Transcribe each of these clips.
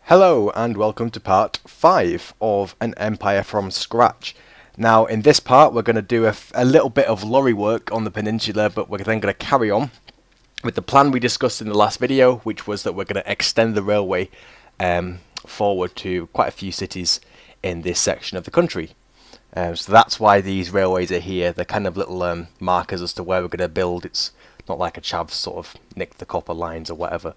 Hello and welcome to part 5 of An Empire from Scratch. Now in this part we're going to do a little bit of lorry work on the peninsula, but we're then going to carry on with the plan we discussed in the last video, which was that we're going to extend the railway forward to quite a few cities in this section of the country. So that's why these railways are here. They're kind of little markers as to where we're going to build. It's not like a chav sort of nicked the copper lines or whatever.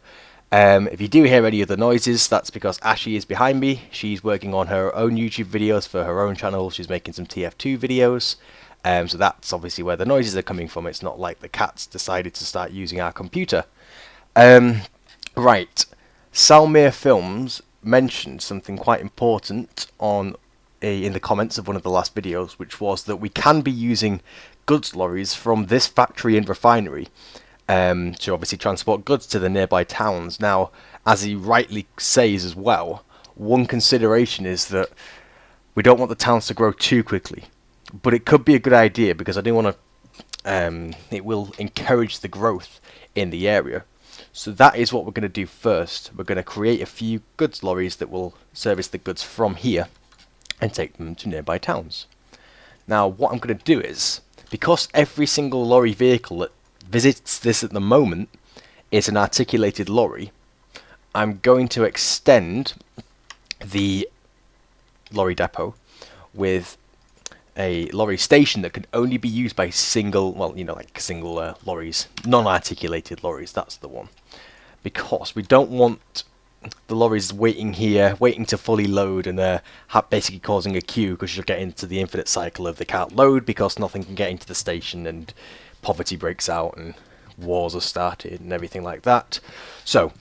If you do hear any other noises, that's because Ashy is behind me. She's working on her own YouTube videos for her own channel. She's making some TF2 videos. So that's obviously where the noises are coming from. It's not like the cats decided to start using our computer. Right. Salmir Films mentioned something quite important in the comments of one of the last videos, which was that we can be using goods lorries from this factory and refinery to obviously transport goods to the nearby towns. Now, as he rightly says as well, one consideration is that we don't want the towns to grow too quickly, but it could be a good idea because I do want to. It will encourage the growth in the area. So that is what we're going to do first. We're going to create a few goods lorries that will service the goods from here and take them to nearby towns. Now, what I'm going to do is, because every single lorry vehicle that visits this at the moment is an articulated lorry, I'm going to extend the lorry depot with a lorry station that can only be used by single, lorries, non-articulated lorries, that's the one. Because we don't want the lorries waiting here, waiting to fully load and basically causing a queue, because you'll get into the infinite cycle of they can't load because nothing can get into the station and poverty breaks out and wars are started and everything like that. So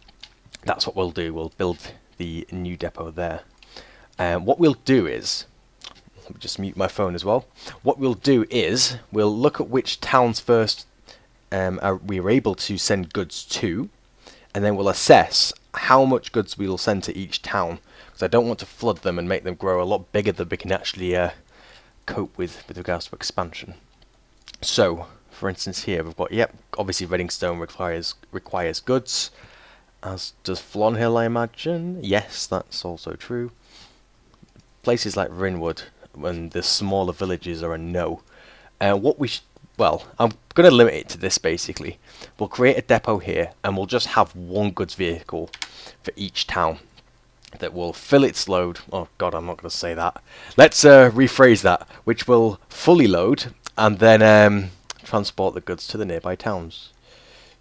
that's what we'll do. We'll build the new depot there. What we'll do is, let me just mute my phone as well. What we'll do is we'll look at which towns first we are able to send goods to, and then we'll assess how much goods we will send to each town, because I don't want to flood them and make them grow a lot bigger than we can actually cope with regards to expansion. So, for instance, here we've got, obviously Reddingstone requires goods, as does Flonhill, I imagine. Yes, that's also true. Places like Rinwood and the smaller villages are a no. Well, I'm going to limit it to this basically. We'll create a depot here and we'll just have one goods vehicle for each town that will fill its load. Oh god, I'm not going to say that. Let's rephrase that. Which will fully load and then transport the goods to the nearby towns.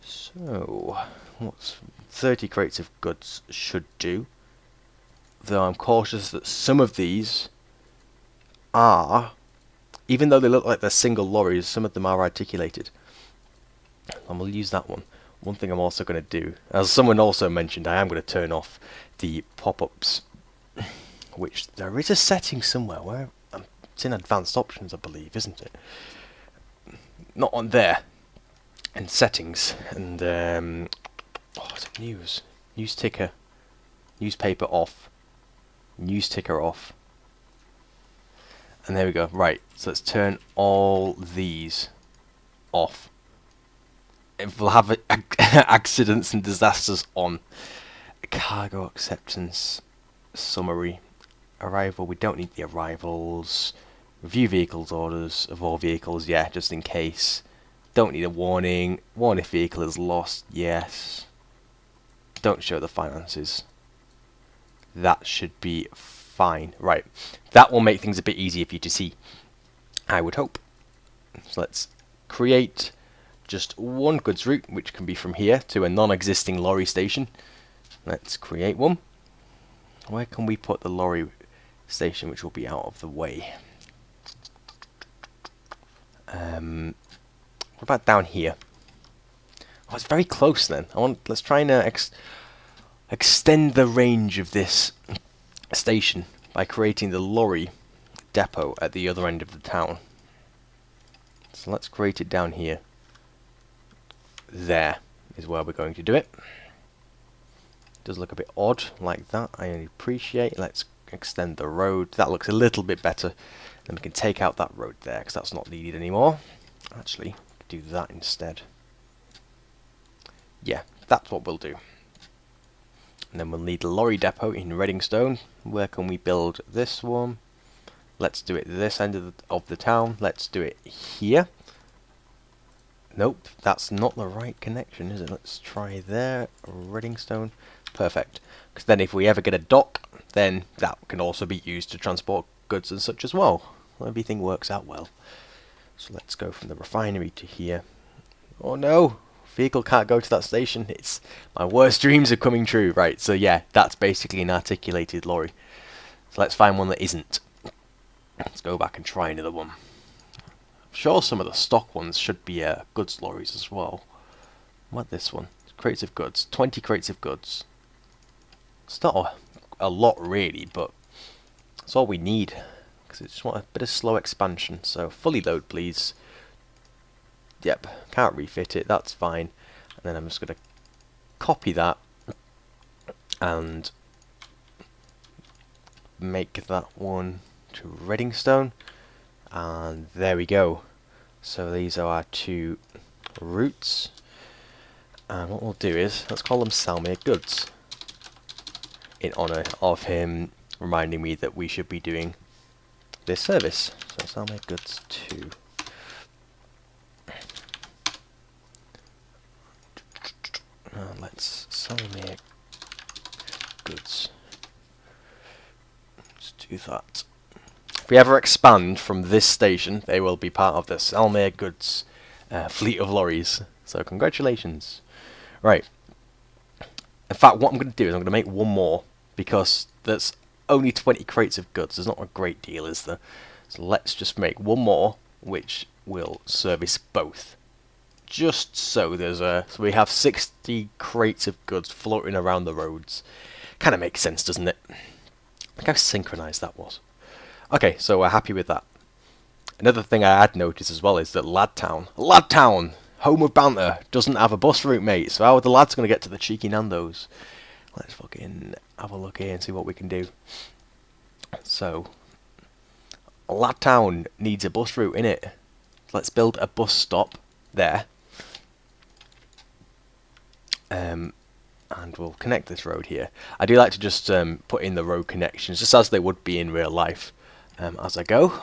So, what's 30 crates of goods should do. Though I'm cautious that some of these are, even though they look like they're single lorries, some of them are articulated. And we'll use that one. One thing I'm also going to do, as someone also mentioned, I am going to turn off the pop-ups, which there is a setting somewhere where it's in advanced options, I believe, isn't it? Not on there. And settings and what's it? News ticker, newspaper off, news ticker off. And there we go. Right, so let's turn all these off. If we'll have accidents and disasters on. Cargo acceptance summary. Arrival, we don't need the arrivals. Review vehicles orders of all vehicles, yeah, just in case. Don't need a warning. Warn if vehicle is lost, yes. Don't show the finances. That should be fine. Right, that will make things a bit easier for you to see, I would hope. So let's create just one goods route, which can be from here to a non-existing lorry station. Let's create one. Where can we put the lorry station which will be out of the way? What about down here? Oh, it's very close then. Let's try and extend the range of this station by creating the lorry depot at the other end of the town. So let's create it down here. There is where we're going to do it. Does look a bit odd like that, I appreciate. Let's extend the road. That looks a little bit better. Then we can take out that road there because that's not needed anymore. Actually, do that instead. Yeah, that's what we'll do. And then we'll need a lorry depot in Reddingstone. Where can we build this one? Let's do it this end of the town. Let's do it here. Nope, that's not the right connection, is it? Let's try there. Reddingstone. Perfect. Because then if we ever get a dock, then that can also be used to transport goods and such as well. Everything works out well. So let's go from the refinery to here. Oh no! Vehicle can't go to that station. It's my worst dreams are coming true. Right, so yeah, that's basically an articulated lorry. So let's find one that isn't. Let's go back and try another one. I'm sure some of the stock ones should be goods lorries as well. What this one? Crates of goods. 20 crates of goods. It's not a lot really, but that's all we need. Because I just want a bit of slow expansion. So fully load please. Yep, can't refit it, that's fine. And then I'm just going to copy that and make that one to Reddingstone. And there we go. So these are our two routes. And what we'll do is, let's call them Salmir Goods. In honour of him reminding me that we should be doing this service. So Salmir Goods 2. Let's Salmir Goods. Let's do that. If we ever expand from this station, they will be part of the Salmir Goods fleet of lorries. So congratulations. Right. In fact, what I'm going to do is I'm going to make one more, because there's only 20 crates of goods. There's not a great deal, is there? So let's just make one more, which will service both. Just so so we have 60 crates of goods floating around the roads. Kind of makes sense, doesn't it? Look how synchronized that was. Okay, so we're happy with that. Another thing I had noticed as well is that Ladtown, home of banter, doesn't have a bus route, mate. So how are the lads going to get to the cheeky Nando's? Let's fucking have a look here and see what we can do. So, Ladtown needs a bus route, innit? Let's build a bus stop there. And we'll connect this road here. I do like to just put in the road connections, just as they would be in real life, as I go.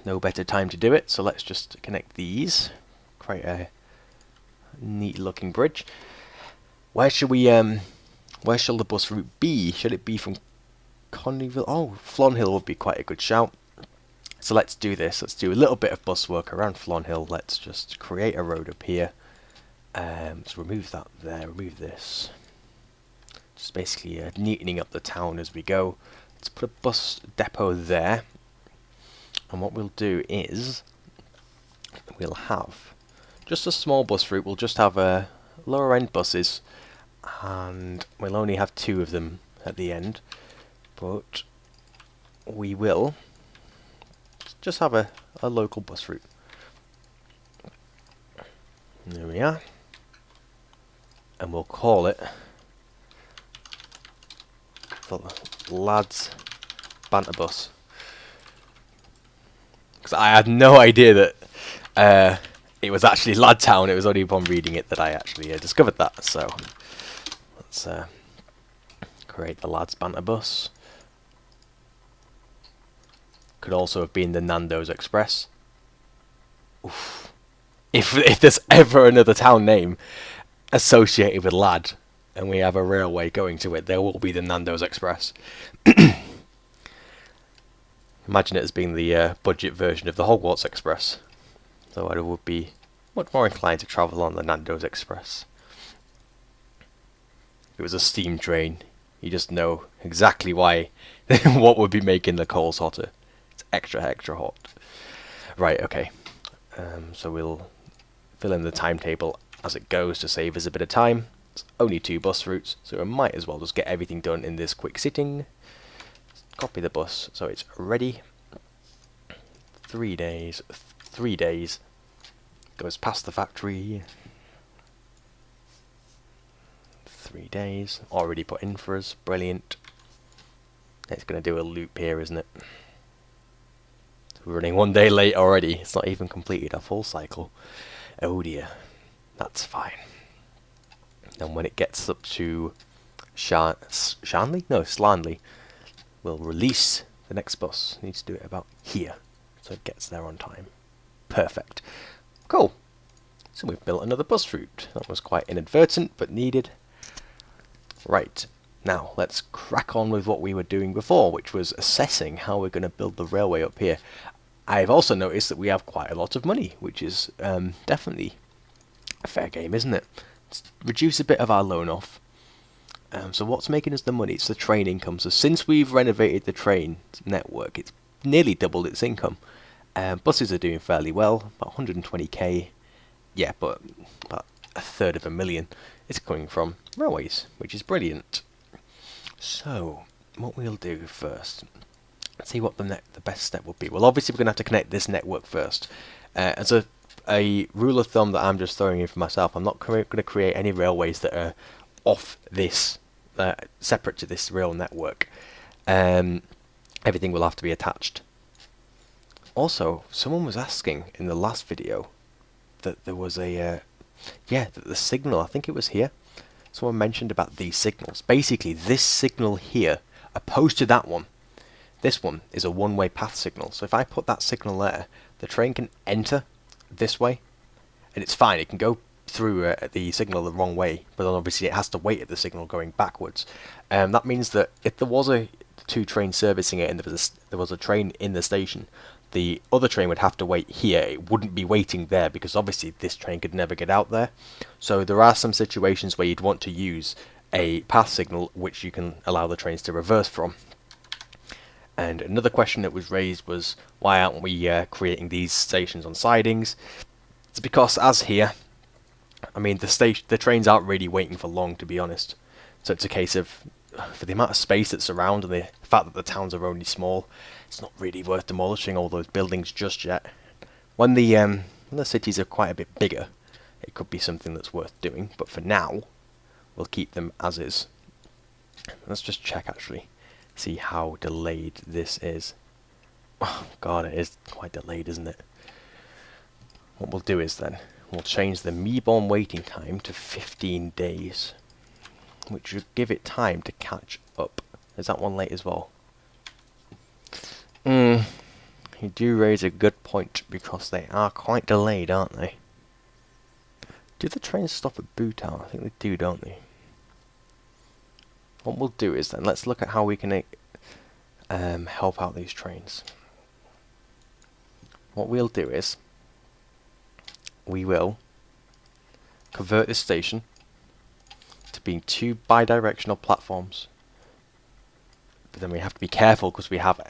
No better time to do it, so let's just connect these. Create a neat looking bridge. Where should we where shall the bus route be? Should it be from Connieville? Oh, Flonhill would be quite a good shout. So let's do this. Let's do a little bit of bus work around Flonhill. Let's just create a road up here. Let's remove that there, remove this. Just basically neatening up the town as we go. Let's put a bus depot there. And what we'll do is, we'll have just a small bus route. We'll just have lower end buses. And we'll only have 2 of them at the end. But we will just have a local bus route. There we are. And we'll call it the Lads Banter Bus. Because I had no idea that it was actually Ladtown. It was only upon reading it that I actually discovered that. So let's create the Lads Banter Bus. Could also have been the Nando's Express. Oof. If there's ever another town name associated with Lad, and we have a railway going to it, there will be the Nando's Express. Imagine it as being the budget version of the Hogwarts Express. So I would be much more inclined to travel on the Nando's Express. If it was a steam train, you just know exactly why what would be making the coals hotter. It's extra hot. Right, okay. So we'll fill in the timetable as it goes to save us a bit of time. It's only 2 bus routes, so we might as well just get everything done in this quick sitting. Copy the bus so it's ready. 3 days. 3 days. Goes past the factory. 3 days. Already put in for us. Brilliant. It's going to do a loop here, isn't it? We're running 1 day late already. It's not even completed a full cycle. Oh dear. That's fine. And when it gets up to Shanley? No, Slanley will release the next bus. Needs to do it about here, so it gets there on time. Perfect. Cool. So we've built another bus route. That was quite inadvertent, but needed. Right. Now, let's crack on with what we were doing before, which was assessing how we're going to build the railway up here. I've also noticed that we have quite a lot of money, which is definitely a fair game, isn't it? Let's reduce a bit of our loan off. So what's making us the money? It's the train income. So since we've renovated the train network, it's nearly doubled its income. Buses are doing fairly well, about 120k. Yeah, but about a third of a million is coming from railways, which is brilliant. So, what we'll do first, let's see what the best step will be. Well, obviously we're going to have to connect this network first. As a rule of thumb that I'm just throwing in for myself, I'm not going to create any railways that are off this, separate to this rail network. Everything will have to be attached. Also, someone was asking in the last video that there was that the signal, I think it was here, someone mentioned about these signals. Basically, this signal here, opposed to that one, this one is a one-way path signal. So if I put that signal there, the train can enter this way, and it's fine. It can go through the signal the wrong way, but then obviously it has to wait at the signal going backwards. That means that if there was two trains servicing it and there was a train in the station, the other train would have to wait here. It wouldn't be waiting there because obviously this train could never get out there. So there are some situations where you'd want to use a path signal which you can allow the trains to reverse from. And another question that was raised was, why aren't we creating these stations on sidings? It's because, as here, I mean, the trains aren't really waiting for long, to be honest. So it's a case of, for the amount of space that's around and the fact that the towns are only small, it's not really worth demolishing all those buildings just yet. When the cities are quite a bit bigger, it could be something that's worth doing. But for now, we'll keep them as is. Let's just check, actually, see how delayed this is. Oh god, it is quite delayed, isn't it? What we'll do is then, we'll change the Meeborn waiting time to 15 days, which should give it time to catch up. Is that one late as well? You do raise a good point, because they are quite delayed, aren't they? Do the trains stop at Bhutan? I think they do, don't they? What we'll do is then, let's look at how we can help out these trains. What we'll do is, we will convert this station to being two bi-directional platforms. But then we have to be careful because we have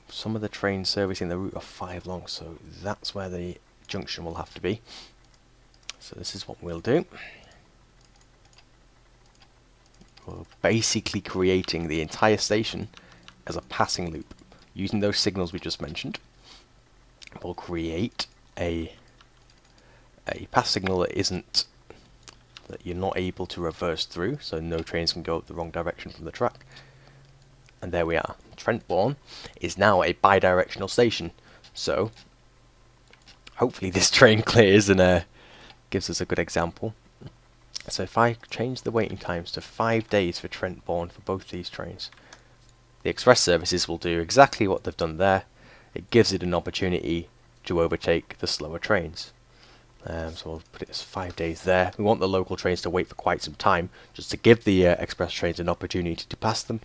some of the trains servicing the route are 5 long, so that's where the junction will have to be. So this is what we'll do. We're basically creating the entire station as a passing loop. Using those signals we just mentioned, we'll create a pass signal that you're not able to reverse through, so no trains can go the wrong direction from the track. And there we are. Trentbourne is now a bi-directional station, so hopefully this train clears and gives us a good example. So if I change the waiting times to 5 days for Trentbourne for both these trains, the express services will do exactly what they've done there. It gives it an opportunity to overtake the slower trains. So we'll put it as 5 days there. We want the local trains to wait for quite some time, just to give the express trains an opportunity to pass them.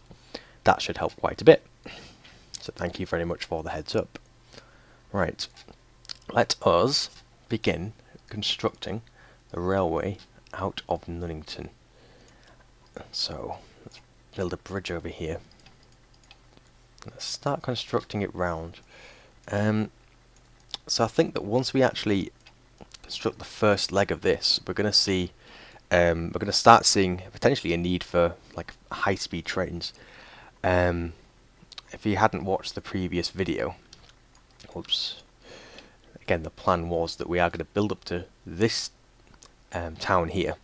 That should help quite a bit. So thank you very much for the heads up. Right, let us begin constructing the railway out of Nunnington. So let's build a bridge over here. Let's start constructing it round. So I think that once we actually construct the first leg of this, we're going to start seeing potentially a need for like high-speed trains. If you hadn't watched the previous video, again, the plan was that we are going to build up to this town here,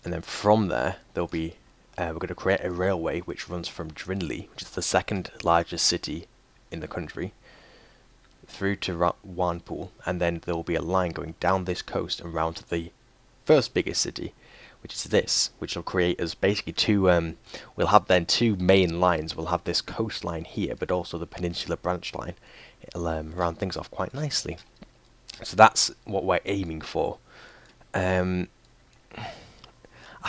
and then from there there'll be we're going to create a railway which runs from Drinley, which is the second largest city in the country, through to Wanpool, and then there will be a line going down this coast and round to the first biggest city, which is this, which will create as basically two, we'll have then two main lines. We'll have this coastline here, but also the peninsula branch line. It'll round things off quite nicely. So that's what we're aiming for. I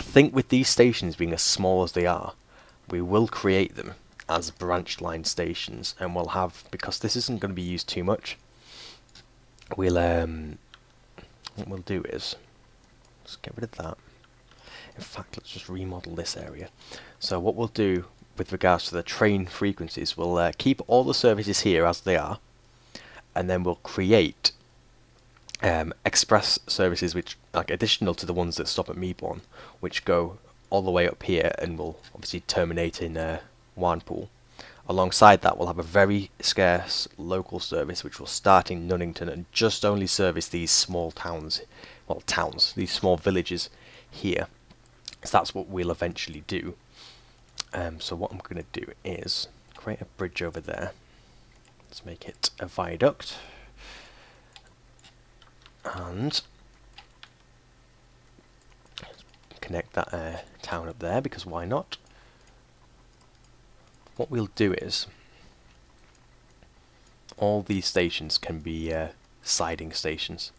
think with these stations being as small as they are, we will create them as branch line stations, and we'll have, because this isn't going to be used too much, we'll what we'll do is let's get rid of that. In fact, let's just remodel this area. So what we'll do with regards to the train frequencies, we'll keep all the services here as they are, and then we'll create express services which like additional to the ones that stop at Meeborn, which go all the way up here and will obviously terminate in Warnpool. Alongside that, we'll have a very scarce local service which will start in Nunnington and just only service these small towns, well, these small villages here. So that's what we'll eventually do. So what I'm going to do is create a bridge over there. Let's make it a viaduct. And connect that town up there, because why not? What we'll do is all these stations can be siding stations.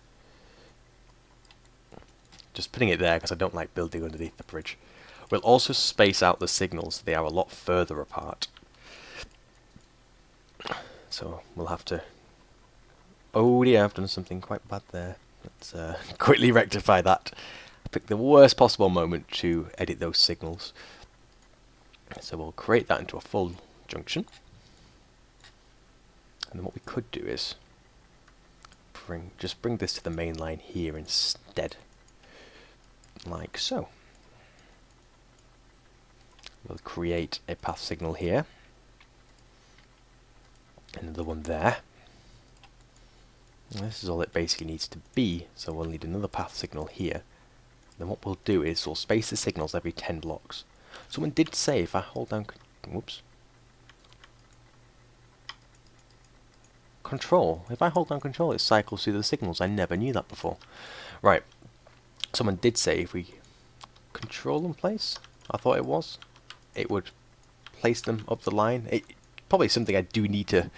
Just putting it there because I don't like building underneath the bridge. We'll also space out the signals. They are a lot further apart. So we'll have to... Oh dear, I've done something quite bad there. Let's quickly rectify that. I picked the worst possible moment to edit those signals. So we'll create that into a full junction. And then what we could do is just bring this to the main line here instead. Like so. We'll create a path signal here. Another one there. And this is all it basically needs to be, so we'll need another path signal here. Then what we'll do is we'll space the signals every 10 blocks. Someone did say if I hold down... Whoops. Control. If I hold down control, it cycles through the signals. I never knew that before. Right. Someone did say if we control and place, I thought it was, it would place them up the line. It probably something I do need to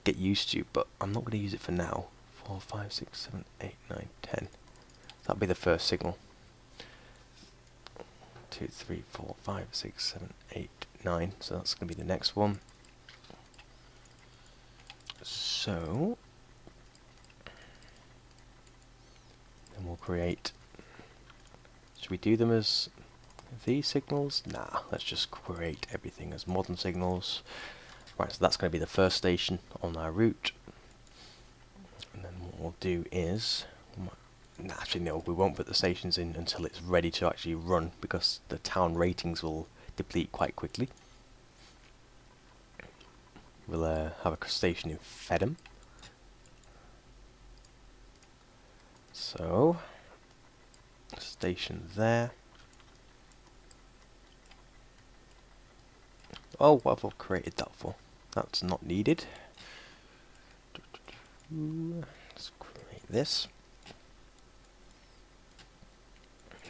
get used to, but I'm not going to use it for now. 4, 5, 6, 7, 8, 9, 10. That'll be the first signal. 2, 3, 4, 5, 6, 7, 8, 9. So that's going to be the next one. So then we'll create... Should we do them as these signals? Nah, let's just create everything as modern signals. Right, so that's going to be the first station on our route. And then what we'll do is... Nah, actually no, we won't put the stations in until it's ready to actually run, because the town ratings will deplete quite quickly. We'll have a station in Fedham. So, station there. Oh, what have I created that for? That's not needed. Let's create this.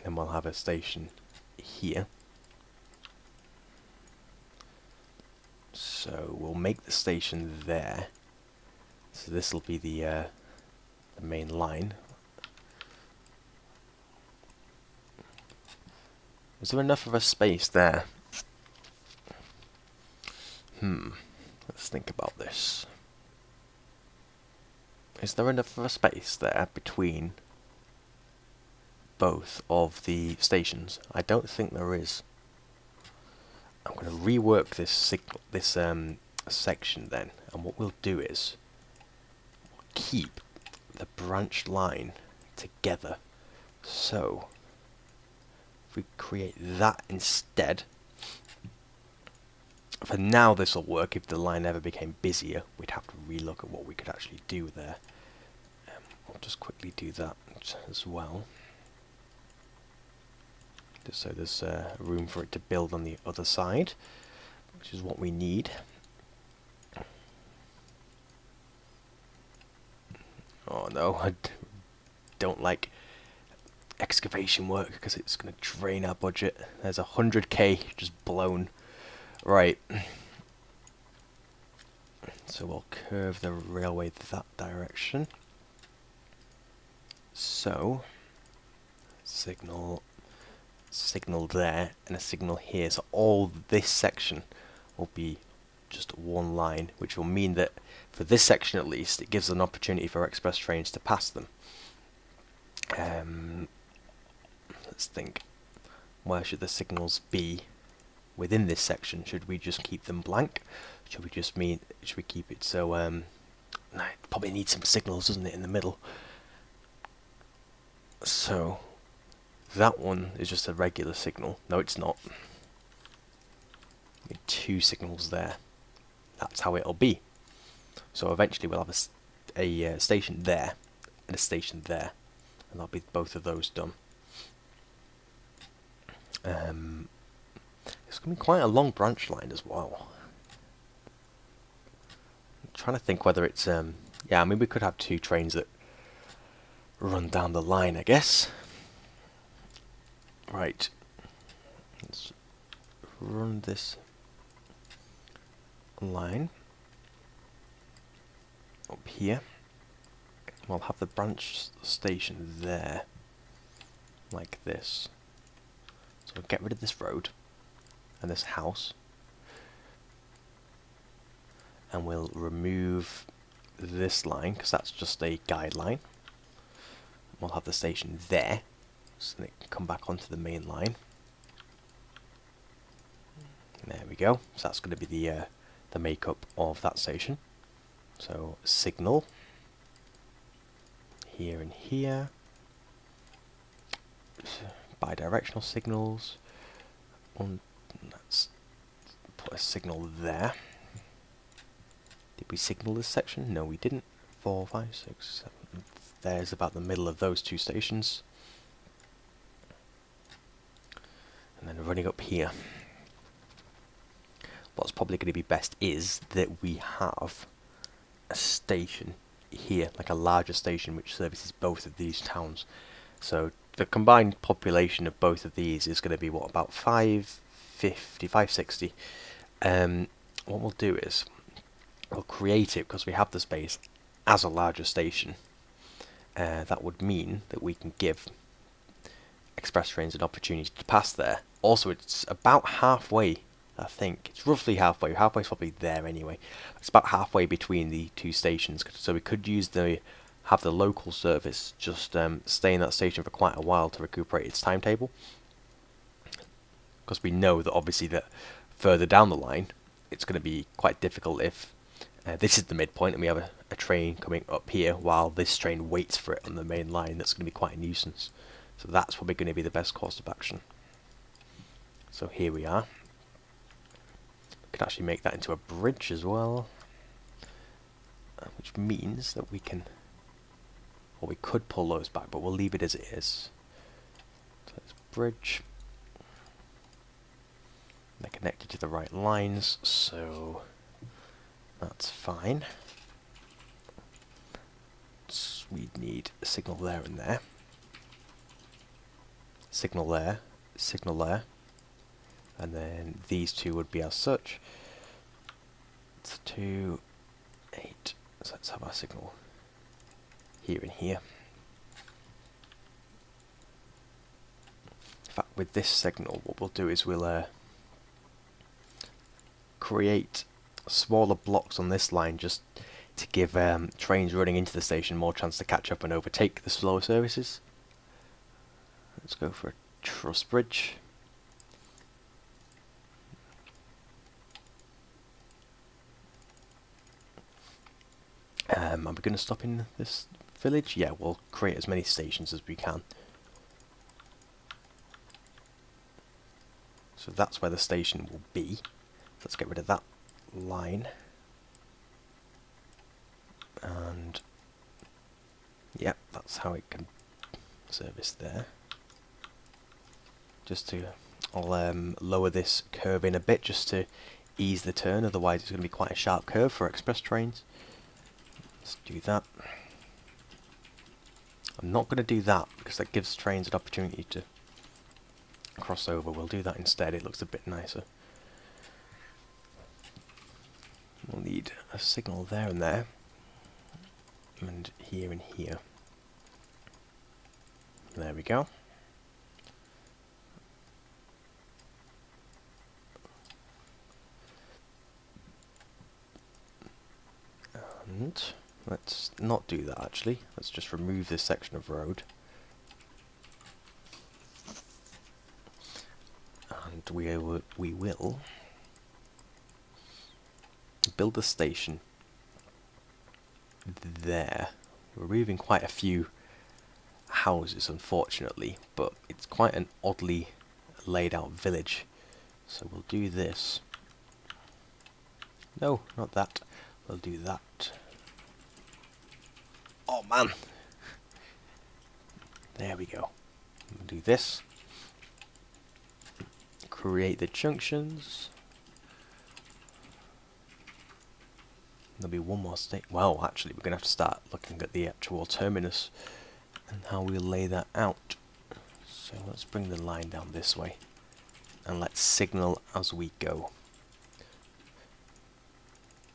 Then we'll have a station here. So we'll make the station there. So this will be the main line. Is there enough of a space there? Let's think about this. Is there enough of a space there between both of the stations? I don't think there is. I'm going to rework this section then, and what we'll do is we'll keep the branch line together. So if we create that instead, for now this will work. If the line ever became busier, we'd have to relook at what we could actually do there. I'll just quickly do that as well, just so there's room for it to build on the other side, which is what we need. Oh no, I don't like excavation work because it's going to drain our budget. There's 100k just blown. Right. So we'll curve the railway that direction. So, signal there, and a signal here. So all this section will be just one line, which will mean that for this section at least, it gives an opportunity for express trains to pass them. Let's think. Where should the signals be within this section? Should we just keep them blank? Should we keep it so no, it probably needs some signals, doesn't it, in the middle? So that one is just a regular signal. No, it's not. Need 2 signals there. That's how it'll be. So eventually we'll have a station there and a station there, and that'll be both of those done. It's going to be quite a long branch line as well. I'm trying to think whether it's yeah, I mean we could have 2 trains that run down the line, I guess. Right. Let's run this line up here. We'll have the branch station there, like this. So we'll get rid of this road and this house, and we'll remove this line because that's just a guideline. We'll have the station there, so that it can come back onto the main line. There we go. So that's going to be the makeup of that station. So signal here and here, bi-directional signals. Let's put a signal there. Did we signal this section? No, we didn't. 4, 5, 6, 7. There's about the middle of those 2 stations. And then running up here. What's probably going to be best is that we have a station here, like a larger station which services both of these towns. So the combined population of both of these is going to be what, about 550, 560. What we'll do is we'll create it, because we have the space, as a larger station. That would mean that we can give express trains an opportunity to pass there. Also, it's about halfway, I think. It's roughly halfway. Halfway's probably there anyway. It's about halfway between the 2 stations, so we could have the local service just stay in that station for quite a while to recuperate its timetable. Because we know that obviously that further down the line, it's going to be quite difficult if this is the midpoint and we have a train coming up here while this train waits for it on the main line. That's going to be quite a nuisance. So that's probably going to be the best course of action. So here we are. We can actually make that into a bridge as well, which means that we can, or we could pull those back, but we'll leave it as it is. So it's bridge. They're connected to the right lines, so that's fine. So we'd need a signal there and there. Signal there, signal there. And then these 2 would be as such. It's 2, 8. So let's have our signal here and here. In fact, with this signal, what we'll do is we'll create smaller blocks on this line just to give trains running into the station more chance to catch up and overtake the slower services. Let's go for a truss bridge. Are we going to stop in this village? Yeah, we'll create as many stations as we can. So that's where the station will be. Let's get rid of that line. And yeah, that's how it can service there. Just to, I'll lower this curve in a bit just to ease the turn, otherwise it's going to be quite a sharp curve for express trains. Let's do that. I'm not going to do that because that gives trains an opportunity to cross over. We'll do that instead. It looks a bit nicer. We'll need a signal there and there, and here and here. There we go. And let's not do that actually. Let's just remove this section of road. And we will build a station there. We're removing quite a few houses, unfortunately, but it's quite an oddly laid out village. So we'll do this. No, not that. We'll do that. Oh man! There we go. We'll do this. Create the junctions. There'll be one more state. Well, actually, we're going to have to start looking at the actual terminus and how we'll lay that out. So let's bring the line down this way and let's signal as we go.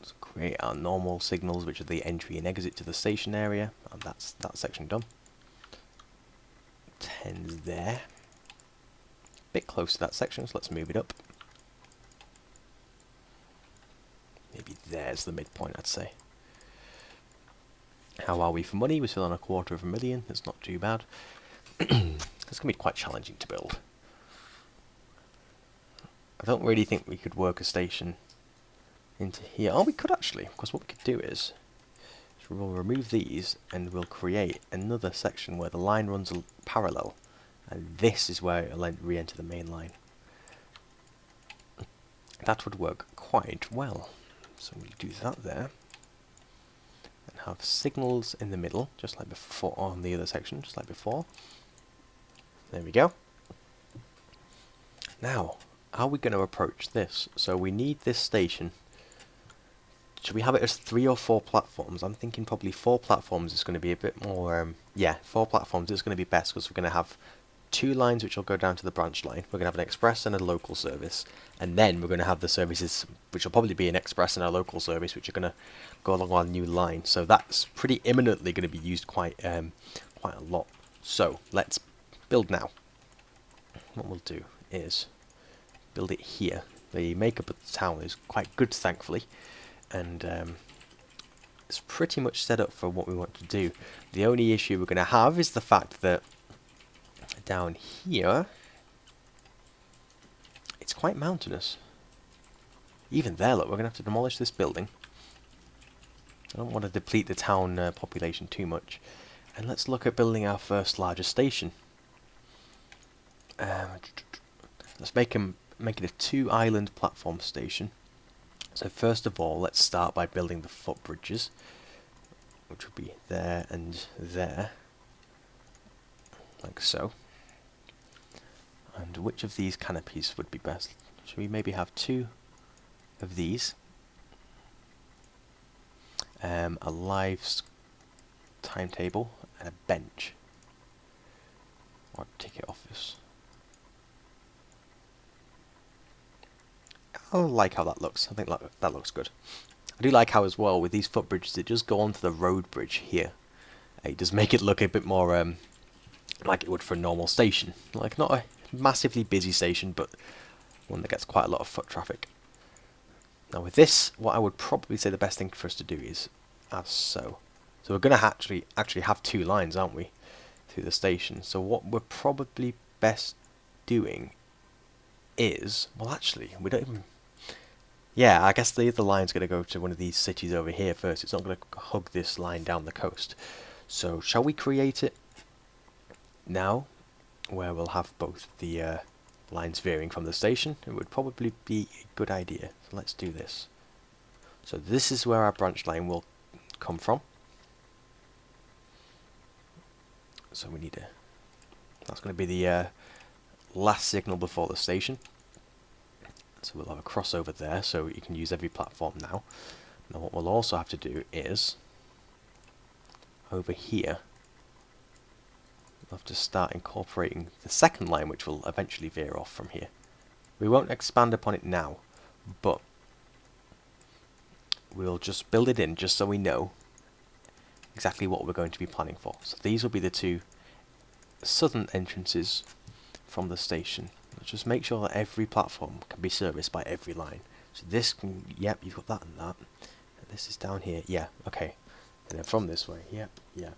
So create our normal signals, which are the entry and exit to the station area, and that's that section done. 10's there. Bit close to that section, so let's move it up. Maybe there's the midpoint, I'd say. How are we for money? We're still on $250,000. That's not too bad. It's going to be quite challenging to build. I don't really think we could work a station into here. Oh, we could actually. Of course, what we could do is we'll remove these and we'll create another section where the line runs parallel. And this is where it'll re-enter the main line. That would work quite well. So we'll do that there. And have signals in the middle, just like before, on the other section, just like before. There we go. Now, how are we going to approach this? So we need this station. Should we have it as 3 or 4 platforms? I'm thinking probably 4 platforms is going to be a bit more... yeah, 4 platforms is going to be best because we're going to have 2 lines which will go down to the branch line. We're going to have an express and a local service. And then we're going to have the services which will probably be an express and a local service which are going to go along our new line. So that's pretty imminently going to be used quite a lot. So let's build now. What we'll do is build it here. The makeup of the town is quite good, thankfully. And it's pretty much set up for what we want to do. The only issue we're going to have is the fact that down here it's quite mountainous. Even there, look, we're going to have to demolish this building. I don't want to deplete the town population too much. And let's look at building our first larger station. Let's make it a 2-island platform station. So first of all, let's start by building the footbridges, which will be there and there, like so. And which of these canopies would be best? Should we maybe have 2 of these? A live timetable and a bench, or a ticket office. I like how that looks. I think that looks good. I do like how as well with these footbridges it just go onto the road bridge here. It does make it look a bit more like it would for a normal station. Like not a massively busy station, but one that gets quite a lot of foot traffic. Now with this, what I would probably say the best thing for us to do is as so. So we're going to actually have 2 lines, aren't we, through the station. So what we're probably best doing is, well actually, we don't even... Yeah, I guess the other line's going to go to one of these cities over here first. It's not going to hug this line down the coast. So shall we create it now, where we'll have both the lines veering from the station? It would probably be a good idea. So let's do this. So this is where our branch line will come from. So we need a... That's going to be the last signal before the station. So we'll have a crossover there, so you can use every platform now. Now what we'll also have to do is, over here, we'll have to start incorporating the second line, which will eventually veer off from here. We won't expand upon it now, but we'll just build it in just so we know exactly what we're going to be planning for. So these will be the two southern entrances from the station. Let's just make sure that every platform can be serviced by every line. So this can, yep, you've got that and that. And this is down here, yeah, okay. And then from this way, yep, yeah,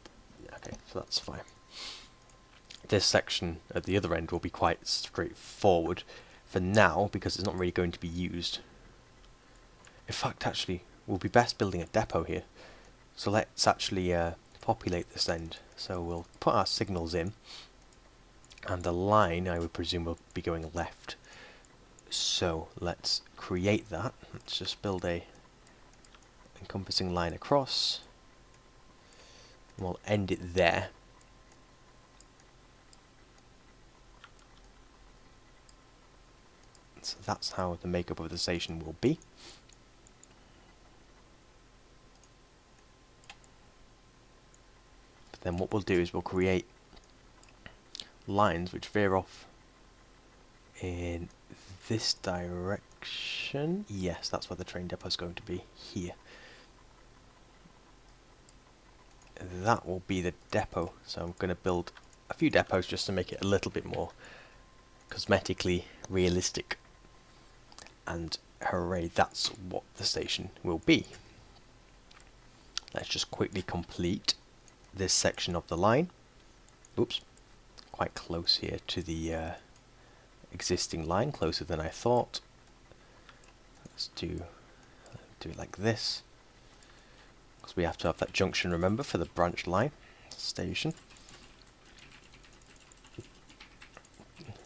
okay, so that's fine. This section at the other end will be quite straightforward for now because it's not really going to be used. In fact, actually, we'll be best building a depot here. So let's actually populate this end. So we'll put our signals in, and the line, I would presume, will be going left. So let's create that. Let's just build a encompassing line across. And we'll end it there. So that's how the makeup of the station will be. But then what we'll do is we'll create lines which veer off in this direction. Yes, that's where the train depot is going to be, here. That will be the depot, so I'm going to build a few depots just to make it a little bit more cosmetically realistic. And hooray, that's what the station will be. Let's just quickly complete this section of the line. Oops, quite close here to the existing line, closer than I thought. Let's do it like this, because we have to have that junction, remember, for the branch line station.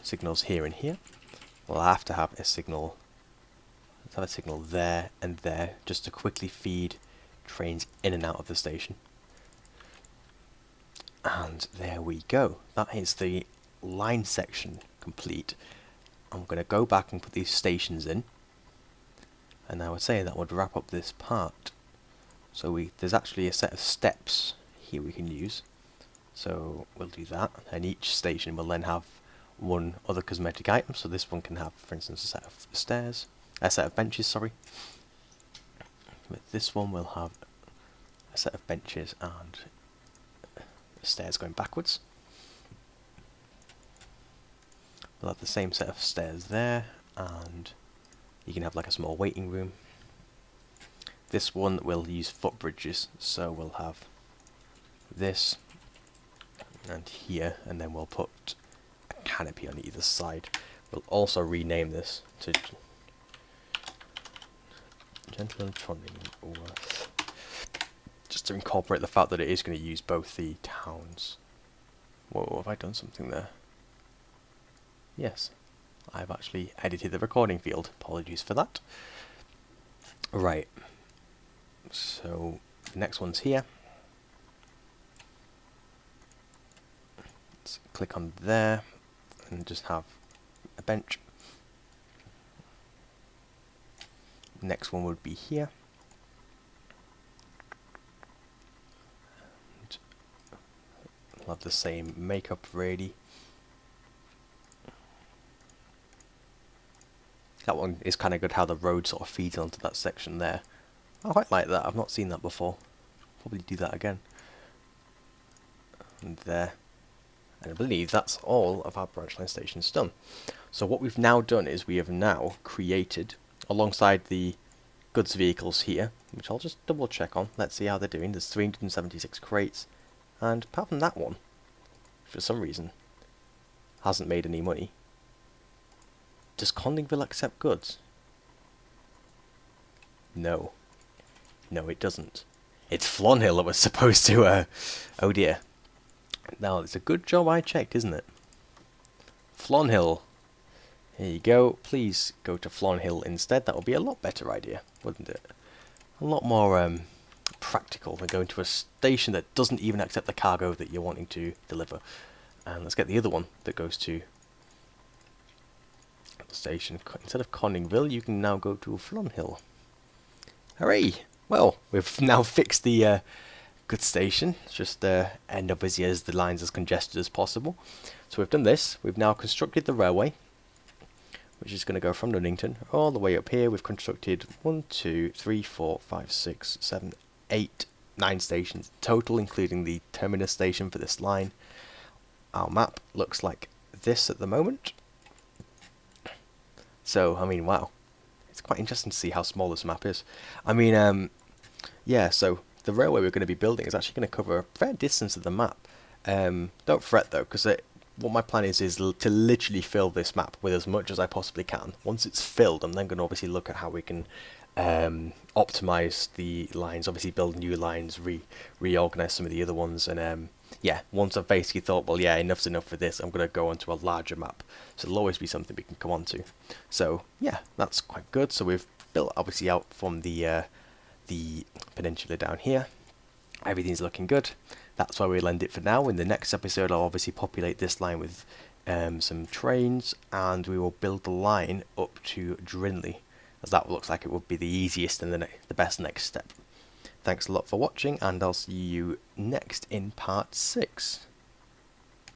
Signals here and here. We'll have to have a signal. Let's have a signal there and there, just to quickly feed trains in and out of the station. And there we go. That is the line section complete. I'm going to go back and put these stations in, and I would say that would wrap up this part. So there's actually a set of steps here we can use. So we'll do that, and each station will then have one other cosmetic item. So this one can have, for instance, a set of stairs, a set of benches, sorry. But this one will have a set of benches and stairs going backwards. We'll have the same set of stairs there, and you can have like a small waiting room. This one will use footbridges, so we'll have this and here, and then we'll put a canopy on either side. We'll also rename this to Gentleman Trondingworth, just to incorporate the fact that it is going to use both the towns. Whoa, have I done something there? Yes, I've actually edited the recording field. Apologies for that. Right, so the next one's here. Let's click on there and just have a bench. Next one would be here. And we'll have the same makeup ready. That one is kind of good, how the road sort of feeds onto that section there. I quite like that. I've not seen that before. Probably do that again. And there. And I believe that's all of our branch line stations done. So what we've now done is we have now created, alongside the goods vehicles here, which I'll just double check on. Let's see how they're doing. There's 376 crates. And apart from that one, for some reason, hasn't made any money. Does Condingville accept goods? No. No, it doesn't. It's Flonhill that was supposed to, oh dear. Now, it's a good job I checked, isn't it? Flonhill. Here you go. Please go to Flonhill instead. That would be a lot better idea, wouldn't it? A lot more practical than going to a station that doesn't even accept the cargo that you're wanting to deliver. And let's get the other one that goes to the station. Instead of Condingville, you can now go to Flonhill. Hooray! Well, we've now fixed the good station. Just end up as the lines as congested as possible. So we've done this. We've now constructed the railway, which is going to go from Nuneaton all the way up here. We've constructed 1, 2, 3, 4, 5, 6, 7, 8, 9 stations total, including the terminus station for this line. Our map looks like this at the moment. So, I mean, wow. It's quite interesting to see how small this map is. I mean, yeah, so the railway we're going to be building is actually going to cover a fair distance of the map. Don't fret though, because what my plan is to literally fill this map with as much as I possibly can. Once it's filled, I'm then going to obviously look at how we can optimize the lines, obviously build new lines, reorganize some of the other ones, and yeah, once I've basically thought, well, yeah, enough's enough for this, I'm going to go onto a larger map. So there'll always be something we can come onto. So yeah, that's quite good. So we've built obviously out from the peninsula down here. Everything's looking good. That's why we'll end it for now. In the next episode, I'll obviously populate this line with some trains, and we will build the line up to Drinley, as that looks like it would be the easiest and the best next step. Thanks a lot for watching, and I'll see you next in part 6.